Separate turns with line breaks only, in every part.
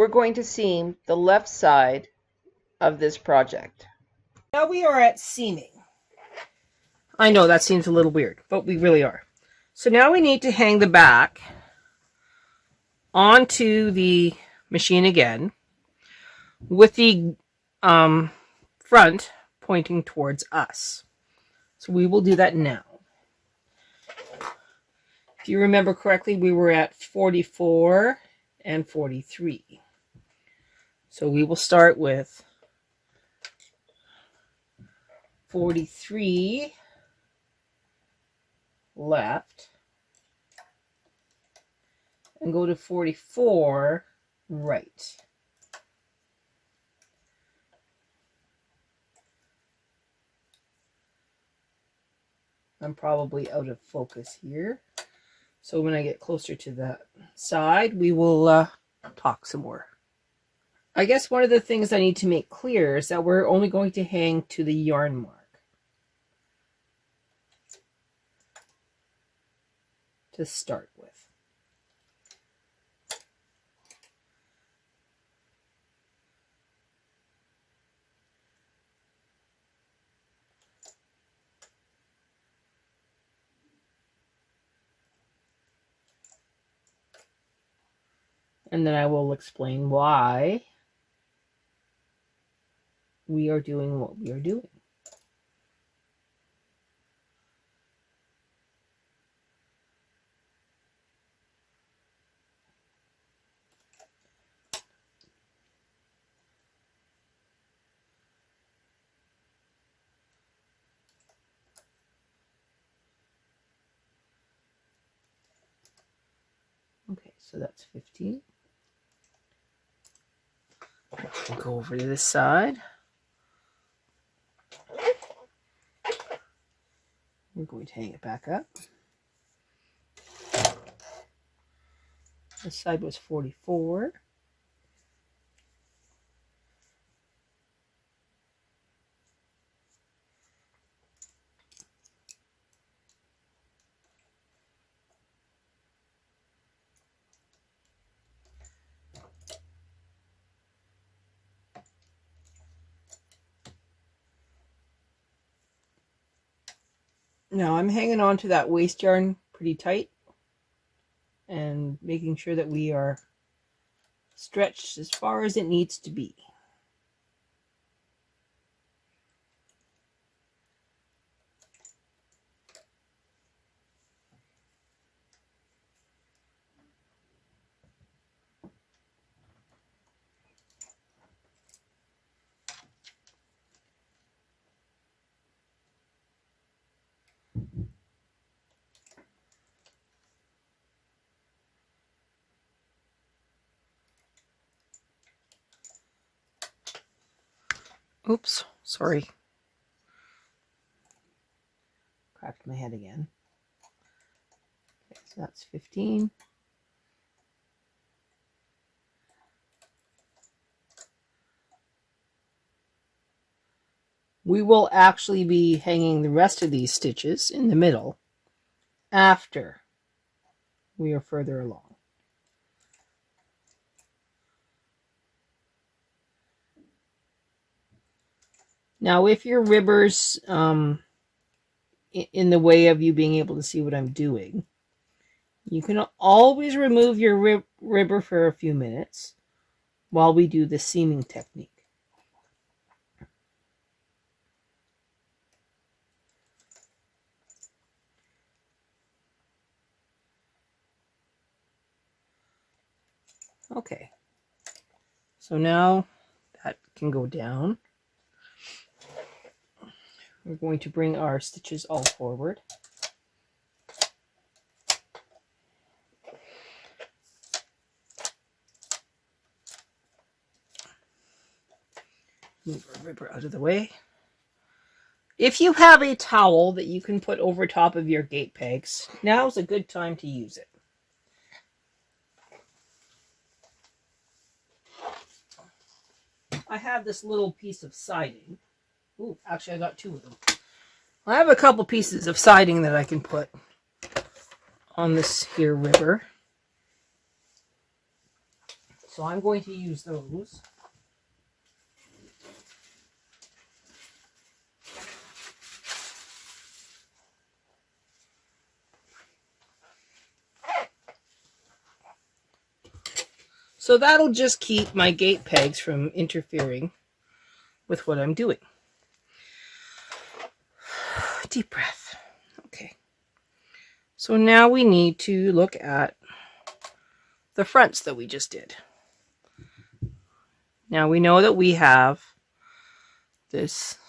going to seam the left side of this project.
Now we are at seaming. I know that seems a little weird, but we really are. So now we need to hang the back onto the machine again with the front pointing towards us. So we will do that now. If you remember correctly, we were at 44 and 43. So we will start with 43 left and go to 44 right. I'm probably out of focus here. So when I get closer to that side, we will talk some more. I guess one of the things I need to make clear is that we're only going to hang to the yarn mark to start with. And then I will explain why we are doing what we are doing. Okay, so that's 15. We'll go over to this side. We're going to hang it back up. This side was 44. Now I'm hanging on to that waste yarn pretty tight and making sure that we are stretched as far as it needs to be. Oops, sorry. Cracked my head again. Okay, so that's 15. We will actually be hanging the rest of these stitches in the middle after we are further along. Now, if your ribber's in the way of you being able to see what I'm doing, you can always remove your ribber for a few minutes while we do the seaming technique. Okay, so now that can go down. We're going to bring our stitches all forward. Move our ribber out of the way. If you have a towel that you can put over top of your gate pegs, now's a good time to use it. I have this little piece of siding. Ooh, actually I got two of them. I have a couple pieces of siding that I can put on this here ribber. so I'm going to use those. So that'll just keep my gate pegs from interfering with what I'm doing. Deep breath. Okay. So now we need to look at the fronts that we just did. Now we know that we have this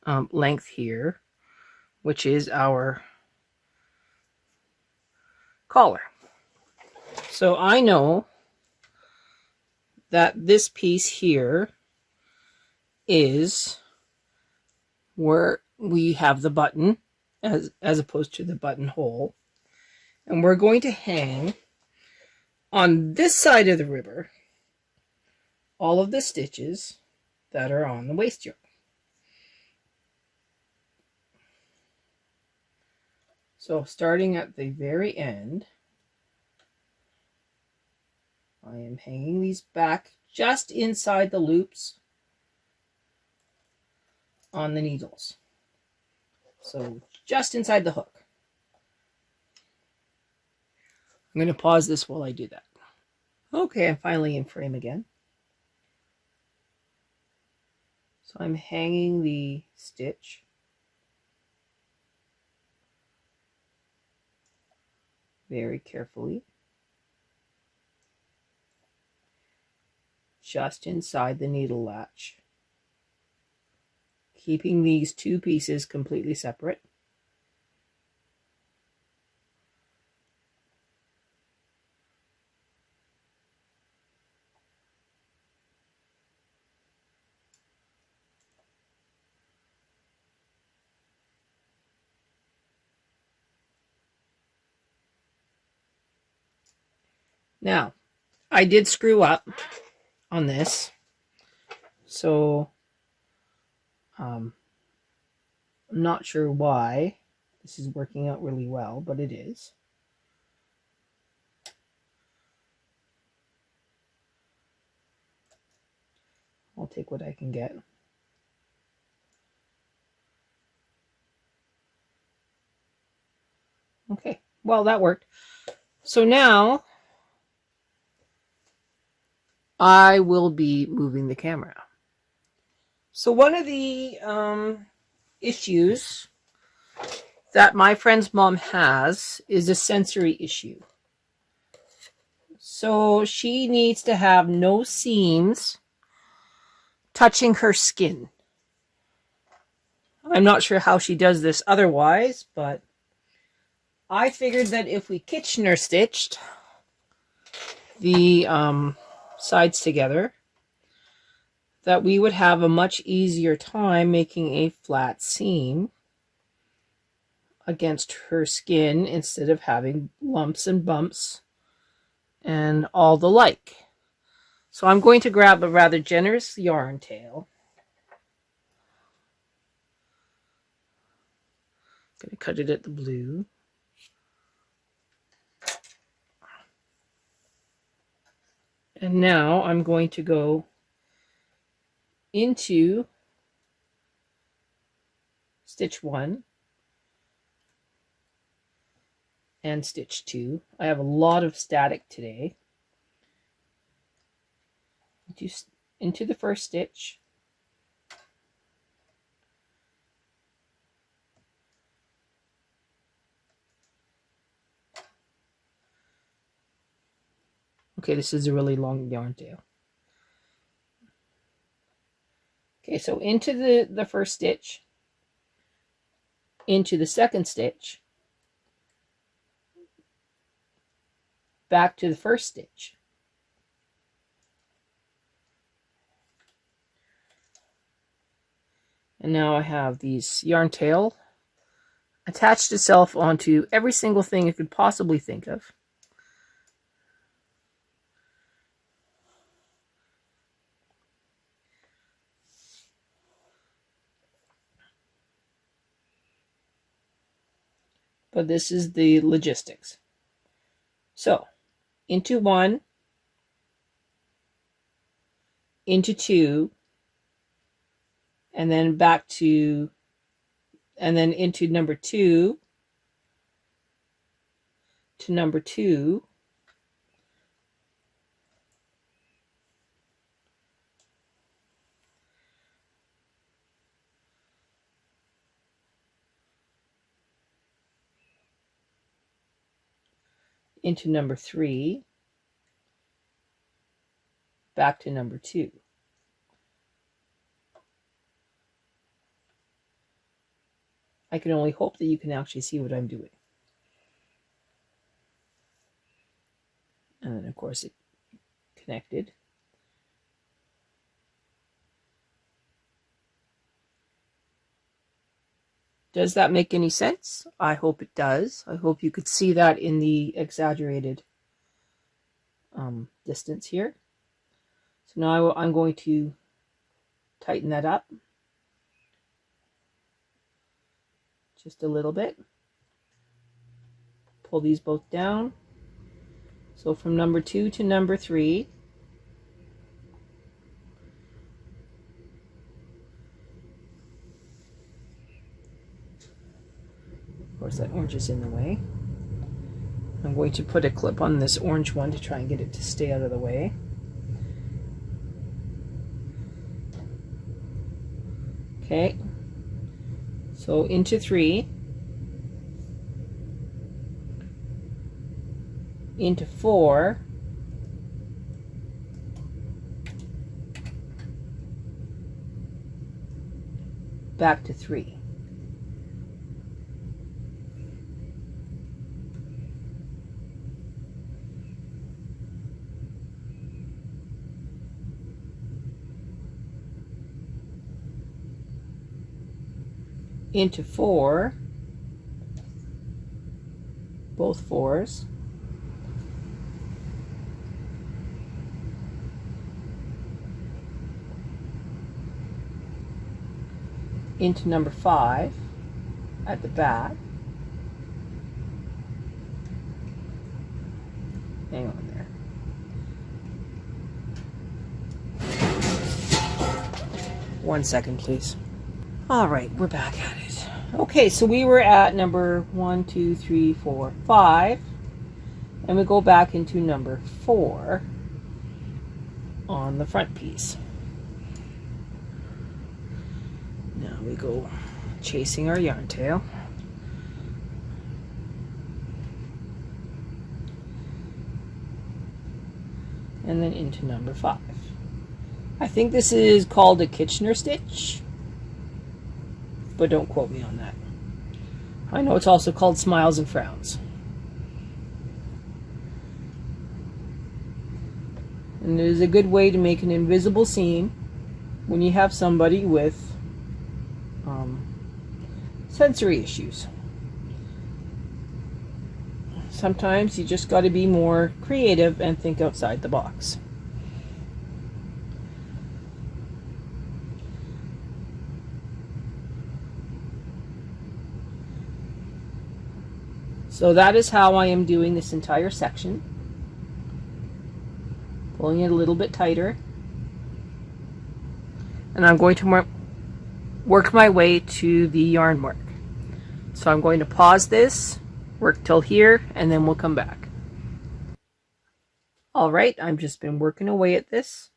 length here, which is our collar. So I know that this piece here is where we have the button as opposed to the buttonhole. And we're going to hang on this side of the ribber all of the stitches that are on the waist yarn. So starting at the very end, I am hanging these back just inside the loops on the needles. So just inside the hook. I'm going to pause this while I do that. Okay, I'm finally in frame again. So I'm hanging the stitch very carefully just inside the needle latch, keeping these two pieces completely separate. Now, I did screw up on this, so I'm not sure why this is working out really well, but it is. I'll take what I can get. Okay, well, that worked. So now I will be moving the camera. So one of the issues that my friend's mom has is a sensory issue. So she needs to have no seams touching her skin. I'm not sure how she does this otherwise, but I figured that if we kitchner stitched the sides together, that we would have a much easier time making a flat seam against her skin instead of having lumps and bumps and all the like. So I'm going to grab a rather generous yarn tail. I'm going to cut it at the blue. And now I'm going to go into stitch 1 and stitch 2. I have a lot of static today. Into the first stitch. Okay, this is a really long yarn tail. Okay, so into the first stitch, into the second stitch, back to the first stitch. And now I have these yarn tail attached itself onto every single thing you could possibly think of. But this is the logistics. So, into 1, into 2, and then back to, and then into number 2 to number 2, into number 3, back to number 2. I can only hope that you can actually see what I'm doing. And then of course it connected. Does that make any sense? I hope it does. I hope you could see that in the exaggerated distance here. So now I'm going to tighten that up just a little bit. Pull these both down. So from number 2 to number 3. Of course, that orange is in the way. I'm going to put a clip on this orange one to try and get it to stay out of the way. Okay, so into 3, into 4, back to 3. Into 4, both 4s, into number 5 at the back. Hang on there. One second, please. All right, we're back at it. Okay, so we were at number 1, 2, 3, 4, 5, and we go back into number 4 on the front piece. Now we go chasing our yarn tail. And then into number 5. I think this is called a Kitchener stitch, but don't quote me on that. I know it's also called smiles and frowns. And it is a good way to make an invisible seam when you have somebody with sensory issues. Sometimes you just got to be more creative and think outside the box. So that is how I am doing this entire section. Pulling it a little bit tighter. And I'm going to work my way to the yarn mark. So I'm going to pause this, work till here, and then we'll come back. All right, I've just been working away at this.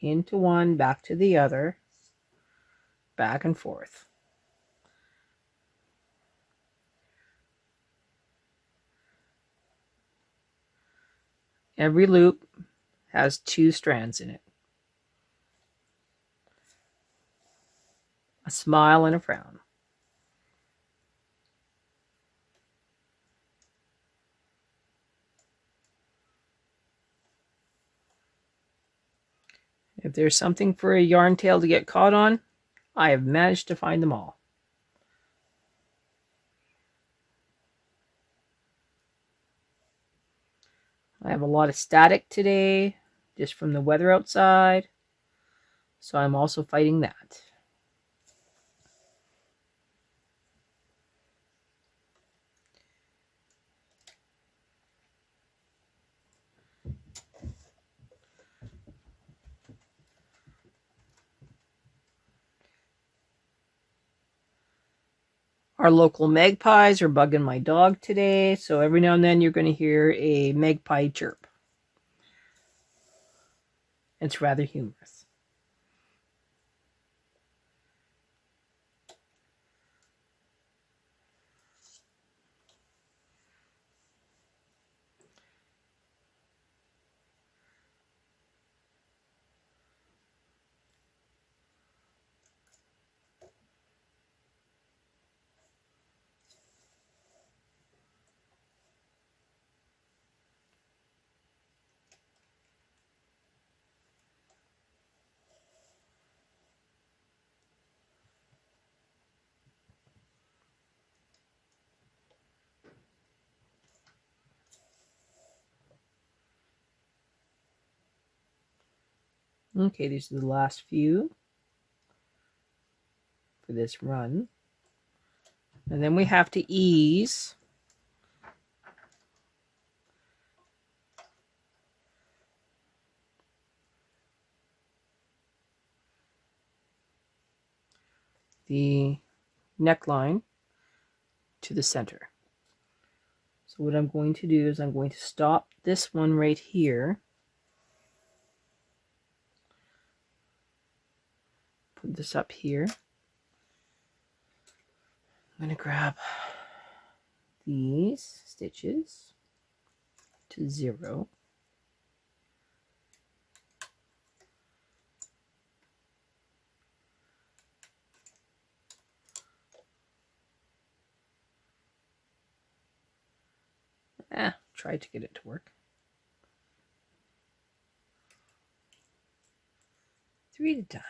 Into one, back to the other, back and forth. Every loop has 2 strands in it. A smile and a frown. If there's something for a yarn tail to get caught on, I have managed to find them all. I have a lot of static today, just from the weather outside, so I'm also fighting that. Our local magpies are bugging my dog today, so every now and then you're going to hear a magpie chirp. It's rather humorous. Okay, these are the last few for this run. And then we have to ease the neckline to the center. So what I'm going to do is I'm going to stop this one right here. Put this up here. I'm going to grab these stitches to 0. Try to get it to work. 3 at a time.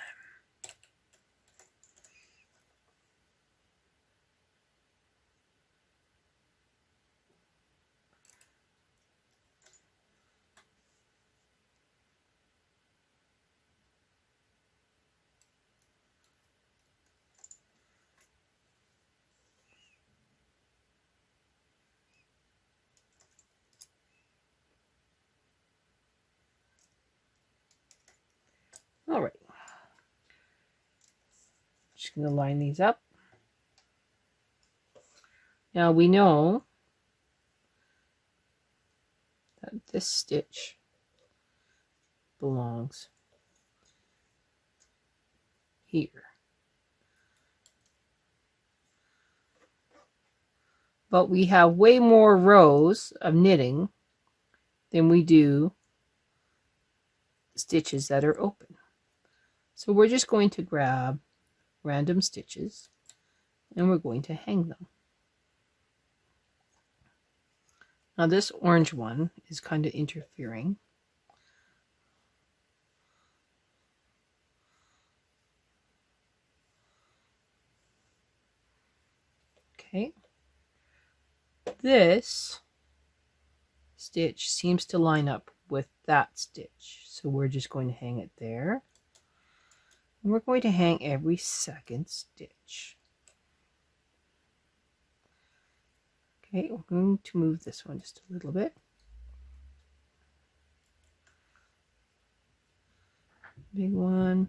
All right. Just going to line these up. Now we know that this stitch belongs here. But we have way more rows of knitting than we do stitches that are open. So we're just going to grab random stitches and we're going to hang them. Now this orange one is kind of interfering. Okay. This stitch seems to line up with that stitch, so we're just going to hang it there. And we're going to hang every second stitch. Okay, we're going to move this one just a little bit. Big one.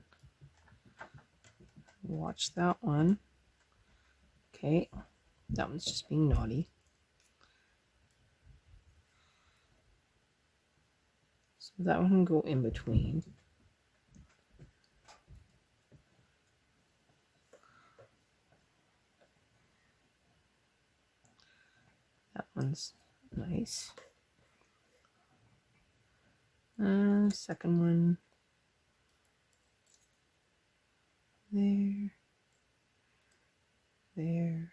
Watch that one. Okay, that one's just being naughty. So that one can go in between. That one's nice. Second one. There. There.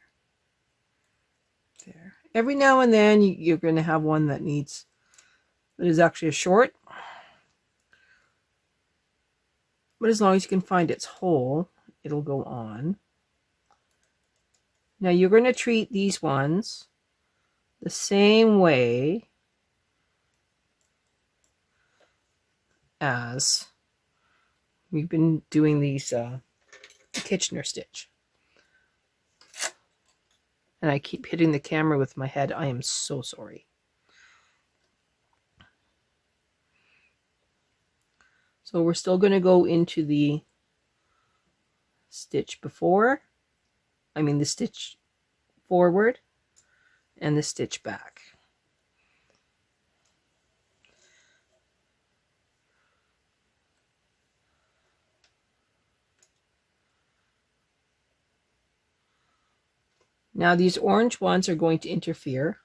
There. Every now and then you're going to have one that is actually a short. But as long as you can find its hole, it'll go on. Now you're going to treat these ones the same way as we've been doing these kitchner stitch. And I keep hitting the camera with my head. I am so sorry. So we're still going to go into the stitch before. I mean the stitch forward and the stitch back. Now these orange ones are going to interfere.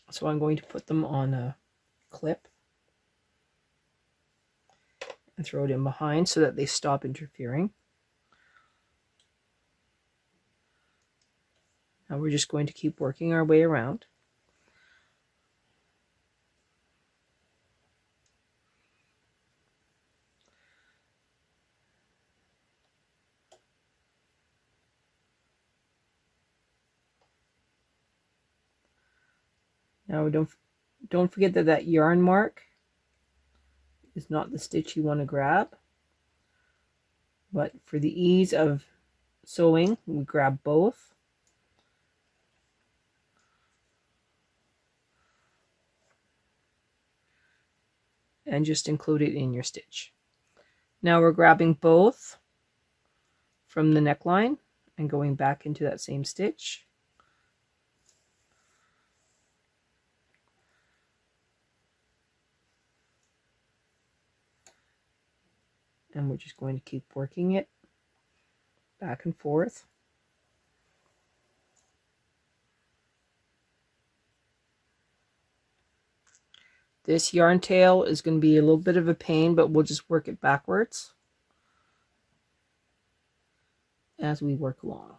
So I'm going to put them on a clip and throw it in behind so that they stop interfering. Now we're just going to keep working our way around. Now don't forget that that yarn mark is not the stitch you want to grab. But for the ease of sewing, we grab both. And just include it in your stitch. Now we're grabbing both from the neckline and going back into that same stitch. And we're just going to keep working it back and forth. This yarn tail is going to be a little bit of a pain, but we'll just work it backwards as we work along.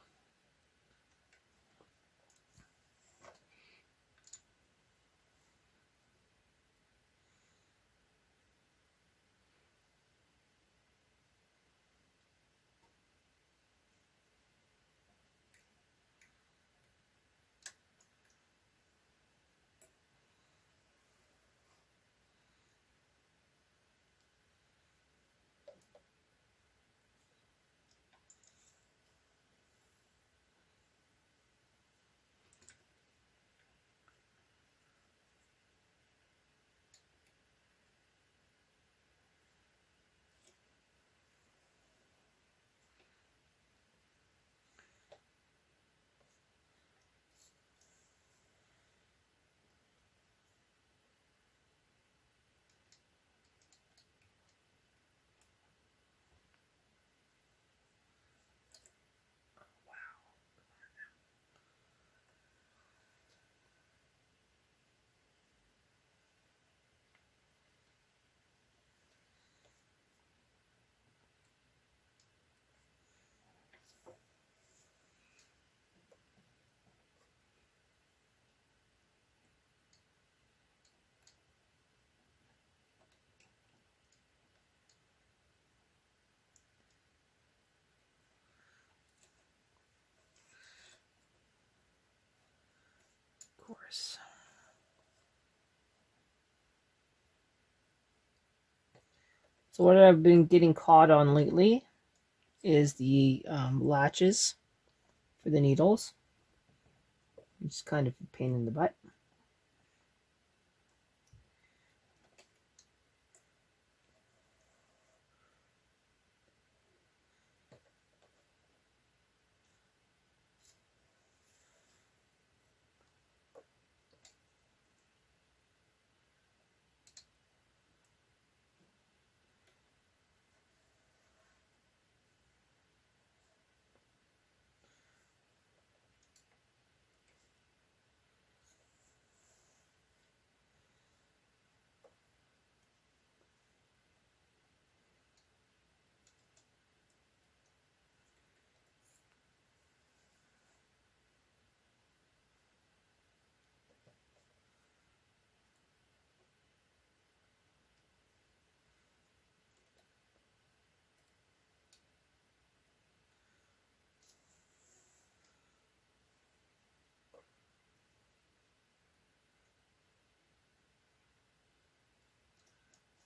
Course. So what I've been getting caught on lately is the latches for the needles. It's kind of a pain in the butt.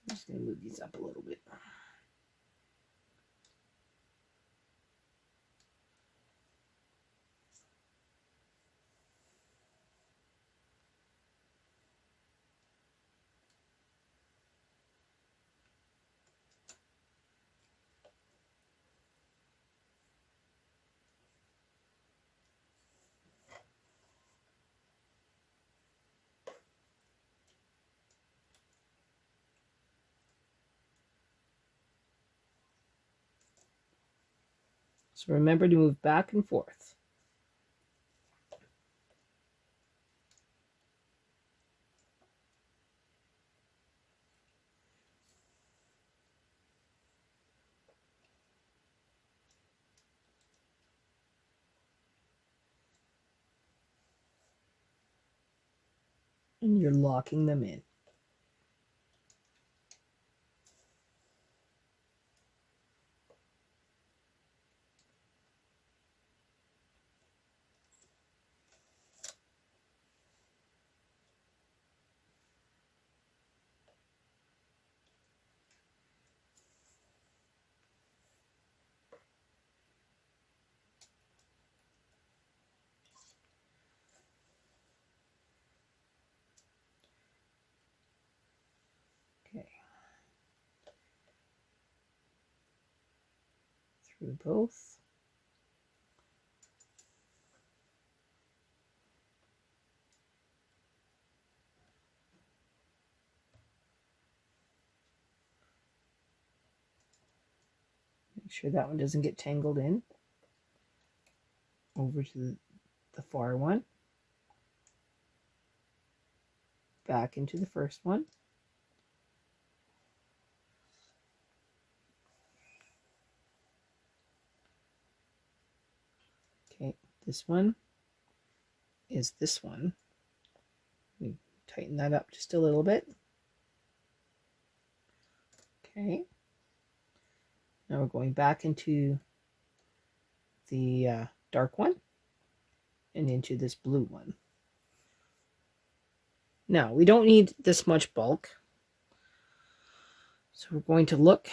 I'm just going to move these up a little bit. So remember to move back and forth. And you're locking them in. Okay. Through both. Make sure that one doesn't get tangled in. Over to the far one. Back into the first one. Okay, this one is this one. We tighten that up just a little bit. Okay. Now we're going back into the dark one and into this blue one. Now, we don't need this much bulk. So we're going to look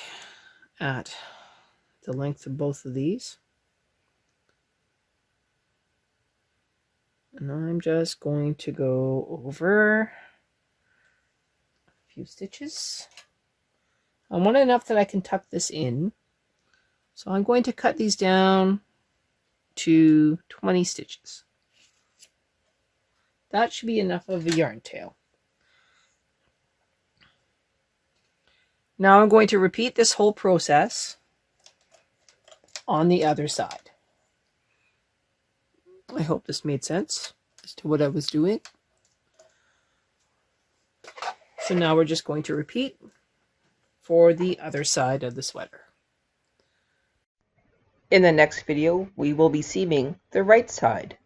at the length of both of these. And I'm just going to go over a few stitches. I want enough that I can tuck this in. So I'm going to cut these down to 20 stitches. That should be enough of a yarn tail. Now I'm going to repeat this whole process on the other side. I hope this made sense as to what I was doing. So now we're just going to repeat for the other side of the sweater.
In the next video, we will be seaming the right side.